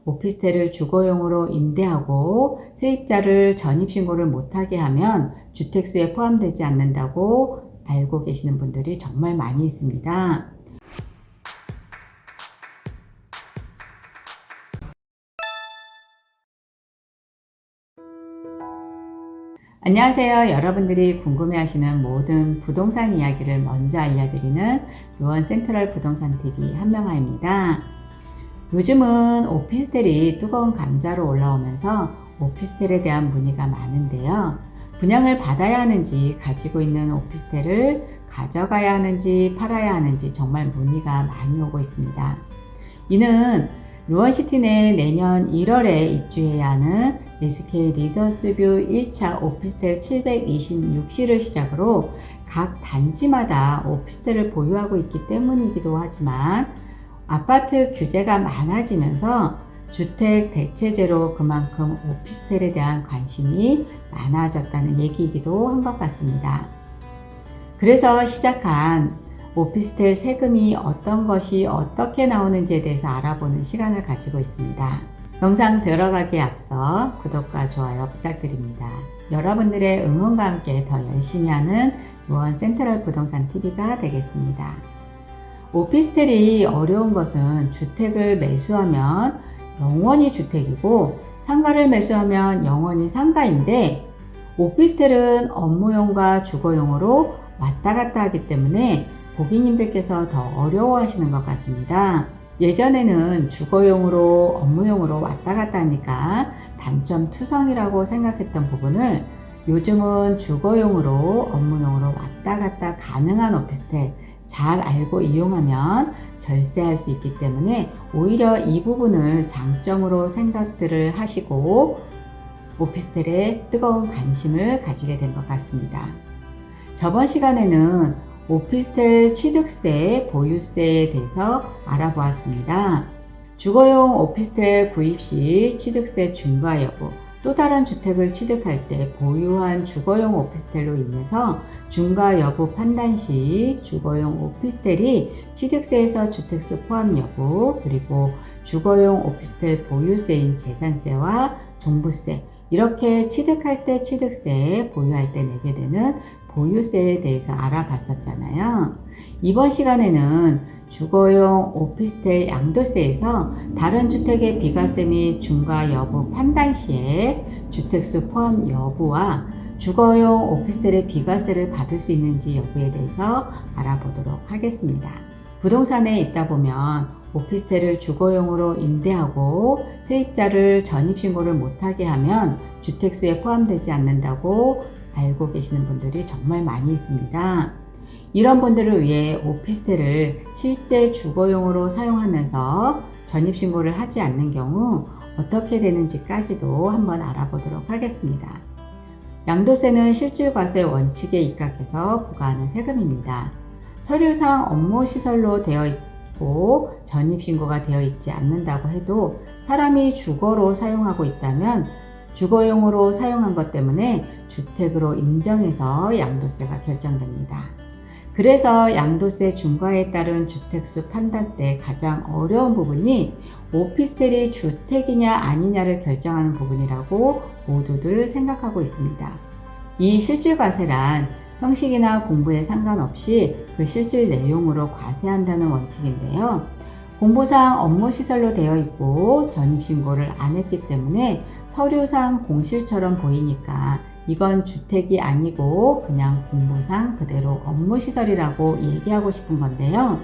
오피스텔을 주거용으로 임대하고 세입자를 전입신고를 못하게 하면 주택수에 포함되지 않는다고 알고 계시는 분들이 정말 많이 있습니다. 안녕하세요. 여러분들이 궁금해하시는 모든 부동산 이야기를 먼저 알려드리는 루원 센트럴 부동산 TV 한명아입니다. 요즘은 오피스텔이 뜨거운 감자로 올라오면서 오피스텔에 대한 문의가 많은데요. 분양을 받아야 하는지, 가지고 있는 오피스텔을 가져가야 하는지, 팔아야 하는지 정말 문의가 많이 오고 있습니다. 이는 루원시티 내 내년 1월에 입주해야 하는 SK 리더스뷰 1차 오피스텔 726실을 시작으로 각 단지마다 오피스텔을 보유하고 있기 때문이기도 하지만 아파트 규제가 많아지면서 주택 대체제로 그만큼 오피스텔에 대한 관심이 많아졌다는 얘기이기도 한 것 같습니다. 그래서 시작한 오피스텔 세금이 어떤 것이 어떻게 나오는지에 대해서 알아보는 시간을 가지고 있습니다. 영상 들어가기에 앞서 구독과 좋아요 부탁드립니다. 여러분들의 응원과 함께 더 열심히 하는 루원 센트럴 부동산 TV가 되겠습니다. 오피스텔이 어려운 것은 주택을 매수하면 영원히 주택이고 상가를 매수하면 영원히 상가인데 오피스텔은 업무용과 주거용으로 왔다 갔다 하기 때문에 고객님들께서 더 어려워하시는 것 같습니다. 예전에는 주거용으로 업무용으로 왔다 갔다 하니까 단점 투성이라고 생각했던 부분을 요즘은 주거용으로 업무용으로 왔다 갔다 가능한 오피스텔 잘 알고 이용하면 절세할 수 있기 때문에 오히려 이 부분을 장점으로 생각들을 하시고 오피스텔에 뜨거운 관심을 가지게 된 것 같습니다. 저번 시간에는 오피스텔 취득세, 보유세에 대해서 알아보았습니다. 주거용 오피스텔 구입 시 취득세 중과 여부, 또 다른 주택을 취득할 때 보유한 주거용 오피스텔로 인해서 중과 여부 판단 시 주거용 오피스텔이 취득세에서 주택수 포함 여부, 그리고 주거용 오피스텔 보유세인 재산세와 종부세, 이렇게 취득할 때 취득세, 보유할 때 내게 되는 보유세에 대해서 알아봤었잖아요. 이번 시간에는 주거용 오피스텔 양도세에서 다른 주택의 비과세 및 중과 여부 판단 시에 주택수 포함 여부와 주거용 오피스텔의 비과세를 받을 수 있는지 여부에 대해서 알아보도록 하겠습니다. 부동산에 있다 보면 오피스텔을 주거용으로 임대하고 세입자를 전입신고를 못하게 하면 주택수에 포함되지 않는다고 알고 계시는 분들이 정말 많이 있습니다. 이런 분들을 위해 오피스텔을 실제 주거용으로 사용하면서 전입신고를 하지 않는 경우 어떻게 되는지까지도 한번 알아보도록 하겠습니다. 양도세는 실질과세 원칙에 입각해서 부과하는 세금입니다. 서류상 업무시설로 되어 있고 전입신고가 되어 있지 않는다고 해도 사람이 주거로 사용하고 있다면 주거용으로 사용한 것 때문에 주택으로 인정해서 양도세가 결정됩니다. 그래서 양도세 중과에 따른 주택수 판단 때 가장 어려운 부분이 오피스텔이 주택이냐 아니냐를 결정하는 부분이라고 모두들 생각하고 있습니다. 이 실질과세란 형식이나 공부에 상관없이 그 실질 내용으로 과세한다는 원칙인데요. 공부상 업무시설로 되어 있고 전입신고를 안 했기 때문에 서류상 공실처럼 보이니까 이건 주택이 아니고 그냥 공부상 그대로 업무시설이라고 얘기하고 싶은 건데요.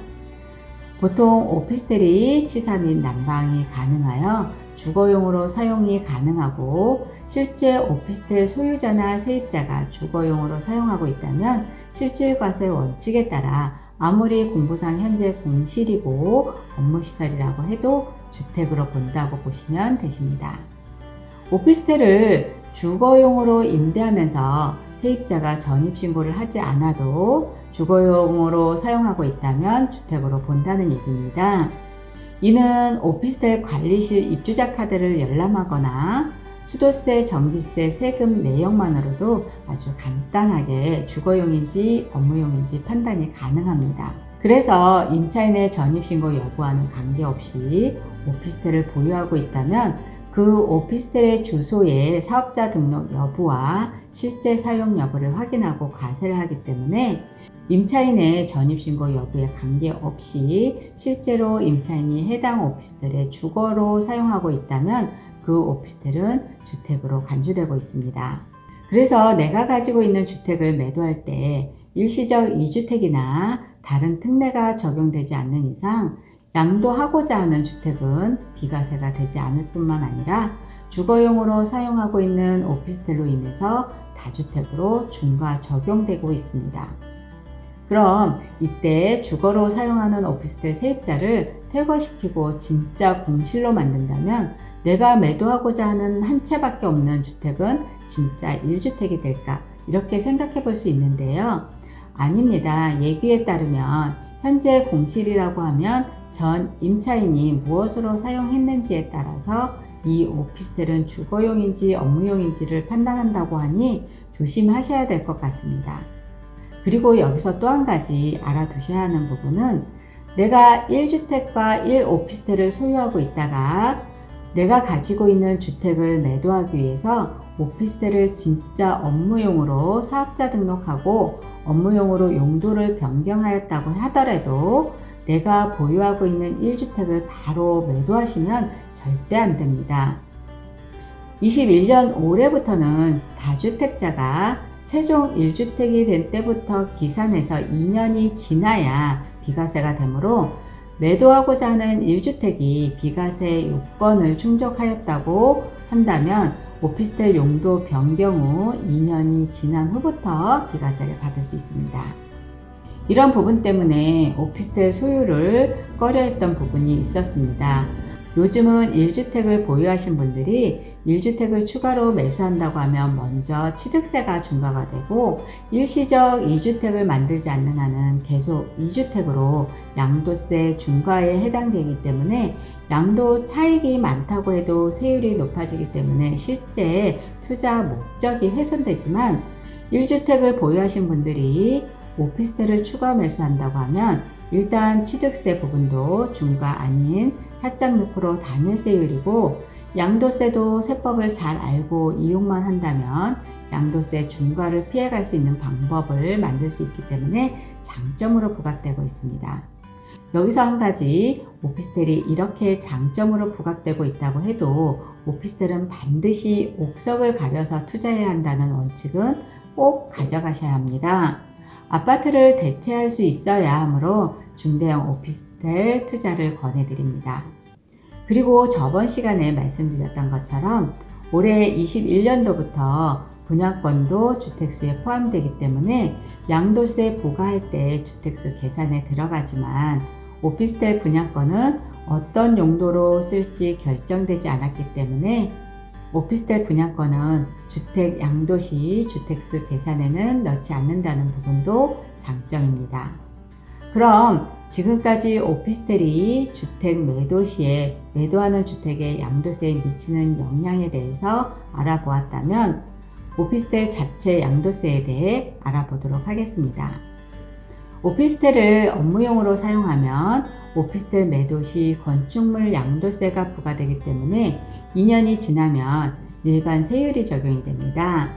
보통 오피스텔이 취사 및 난방이 가능하여 주거용으로 사용이 가능하고 실제 오피스텔 소유자나 세입자가 주거용으로 사용하고 있다면 실질과세 원칙에 따라 아무리 공부상 현재 공실이고 업무시설이라고 해도 주택으로 본다고 보시면 되십니다. 오피스텔을 주거용으로 임대하면서 세입자가 전입신고를 하지 않아도 주거용으로 사용하고 있다면 주택으로 본다는 얘기입니다. 이는 오피스텔 관리실 입주자 카드를 열람하거나 수도세, 전기세, 세금 내역만으로도 아주 간단하게 주거용인지 업무용인지 판단이 가능합니다. 그래서 임차인의 전입신고 여부와는 관계없이 오피스텔을 보유하고 있다면 그 오피스텔의 주소에 사업자 등록 여부와 실제 사용 여부를 확인하고 과세를 하기 때문에 임차인의 전입신고 여부에 관계없이 실제로 임차인이 해당 오피스텔의 주거로 사용하고 있다면 그 오피스텔은 주택으로 간주되고 있습니다. 그래서 내가 가지고 있는 주택을 매도할 때 일시적 2주택이나 다른 특례가 적용되지 않는 이상 양도하고자 하는 주택은 비과세가 되지 않을 뿐만 아니라 주거용으로 사용하고 있는 오피스텔로 인해서 다주택으로 중과 적용되고 있습니다. 그럼 이때 주거로 사용하는 오피스텔 세입자를 퇴거시키고 진짜 공실로 만든다면 내가 매도하고자 하는 한 채밖에 없는 주택은 진짜 1주택이 될까? 이렇게 생각해 볼 수 있는데요. 아닙니다. 예규에 따르면 현재 공실이라고 하면 전 임차인이 무엇으로 사용했는지에 따라서 이 오피스텔은 주거용인지 업무용인지를 판단한다고 하니 조심하셔야 될 것 같습니다. 그리고 여기서 또 한 가지 알아두셔야 하는 부분은 내가 1주택과 1오피스텔을 소유하고 있다가 내가 가지고 있는 주택을 매도하기 위해서 오피스텔을 진짜 업무용으로 사업자 등록하고 업무용으로 용도를 변경하였다고 하더라도 내가 보유하고 있는 1주택을 바로 매도하시면 절대 안 됩니다. 21년 올해부터는 다주택자가 최종 1주택이 된 때부터 기산해서 2년이 지나야 비과세가 되므로 매도하고자 하는 1주택이 비과세 요건을 충족하였다고 한다면 오피스텔 용도 변경 후 2년이 지난 후부터 비과세를 받을 수 있습니다. 이런 부분 때문에 오피스텔 소유를 꺼려했던 부분이 있었습니다. 요즘은 1주택을 보유하신 분들이 1주택을 추가로 매수한다고 하면 먼저 취득세가 중과가 되고 일시적 2주택을 만들지 않는 한은 계속 2주택으로 양도세 중과에 해당되기 때문에 양도 차익이 많다고 해도 세율이 높아지기 때문에 실제 투자 목적이 훼손되지만 1주택을 보유하신 분들이 오피스텔을 추가 매수한다고 하면 일단 취득세 부분도 중과 아닌 4.6% 단일세율이고 양도세도 세법을 잘 알고 이용만 한다면 양도세 중과를 피해갈 수 있는 방법을 만들 수 있기 때문에 장점으로 부각되고 있습니다. 여기서 한 가지, 오피스텔이 이렇게 장점으로 부각되고 있다고 해도 오피스텔은 반드시 옥석을 가려서 투자해야 한다는 원칙은 꼭 가져가셔야 합니다. 아파트를 대체할 수 있어야 하므로 중대형 오피스텔 투자를 권해드립니다. 그리고 저번 시간에 말씀드렸던 것처럼 올해 21년도부터 분양권도 주택수에 포함되기 때문에 양도세 부과할 때 주택수 계산에 들어가지만 오피스텔 분양권은 어떤 용도로 쓸지 결정되지 않았기 때문에 오피스텔 분양권은 주택 양도시 주택수 계산에는 넣지 않는다는 부분도 장점입니다. 그럼 지금까지 오피스텔이 주택 매도 시에 매도하는 주택의 양도세에 미치는 영향에 대해서 알아보았다면 오피스텔 자체 양도세에 대해 알아보도록 하겠습니다. 오피스텔을 업무용으로 사용하면 오피스텔 매도 시 건축물 양도세가 부과되기 때문에 2년이 지나면 일반 세율이 적용이 됩니다.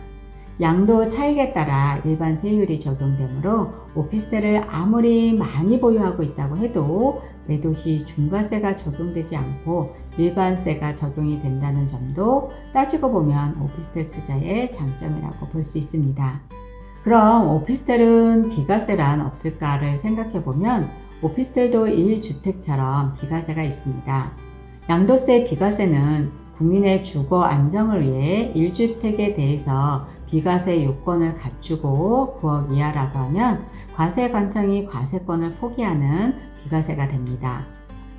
양도 차익에 따라 일반 세율이 적용되므로 오피스텔을 아무리 많이 보유하고 있다고 해도 매도 시 중과세가 적용되지 않고 일반세가 적용이 된다는 점도 따지고 보면 오피스텔 투자의 장점이라고 볼 수 있습니다. 그럼 오피스텔은 비과세란 없을까를 생각해 보면 오피스텔도 1주택처럼 비과세가 있습니다. 양도세 비과세는 국민의 주거 안정을 위해 1주택에 대해서 비과세 요건을 갖추고 9억 이하라고 하면 과세관청이 과세권을 포기하는 비과세가 됩니다.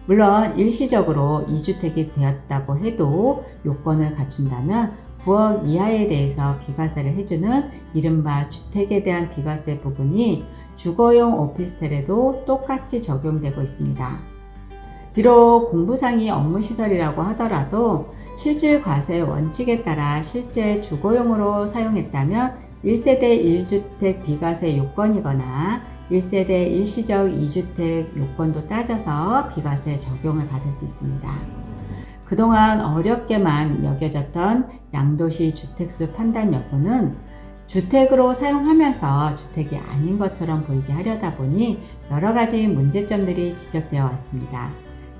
물론 일시적으로 2주택이 되었다고 해도 요건을 갖춘다면 9억 이하에 대해서 비과세를 해주는 이른바 주택에 대한 비과세 부분이 주거용 오피스텔에도 똑같이 적용되고 있습니다. 비록 공부상이 업무시설이라고 하더라도 실질 과세 원칙에 따라 실제 주거용으로 사용했다면 1세대 1주택 비과세 요건이거나 1세대 일시적 2주택 요건도 따져서 비과세 적용을 받을 수 있습니다. 그동안 어렵게만 여겨졌던 양도시 주택수 판단 여부는 주택으로 사용하면서 주택이 아닌 것처럼 보이게 하려다 보니 여러 가지 문제점들이 지적되어 왔습니다.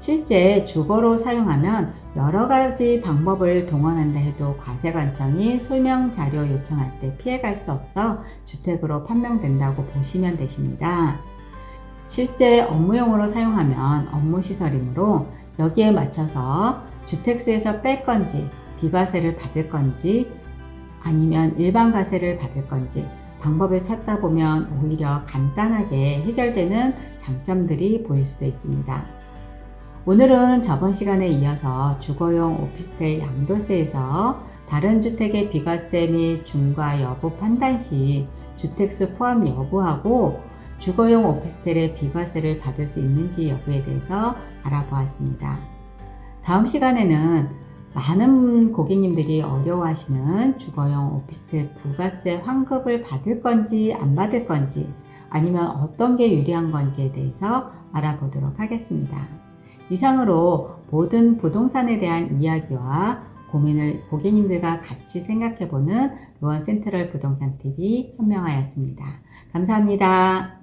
실제 주거로 사용하면 여러 가지 방법을 동원한다 해도 과세관청이 소명 자료 요청할 때 피해갈 수 없어 주택으로 판명된다고 보시면 되십니다. 실제 업무용으로 사용하면 업무시설이므로 여기에 맞춰서 주택수에서 뺄 건지 비과세를 받을 건지 아니면 일반 과세를 받을 건지 방법을 찾다 보면 오히려 간단하게 해결되는 장점들이 보일 수도 있습니다. 오늘은 저번 시간에 이어서 주거용 오피스텔 양도세에서 다른 주택의 비과세 및 중과 여부 판단 시 주택수 포함 여부하고 주거용 오피스텔의 비과세를 받을 수 있는지 여부에 대해서 알아보았습니다. 다음 시간에는 많은 고객님들이 어려워하시는 주거용 오피스텔 부가세 환급을 받을 건지 안 받을 건지 아니면 어떤 게 유리한 건지에 대해서 알아보도록 하겠습니다. 이상으로 모든 부동산에 대한 이야기와 고민을 고객님들과 같이 생각해보는 로원 센트럴 부동산 TV 현명하였습니다. 감사합니다.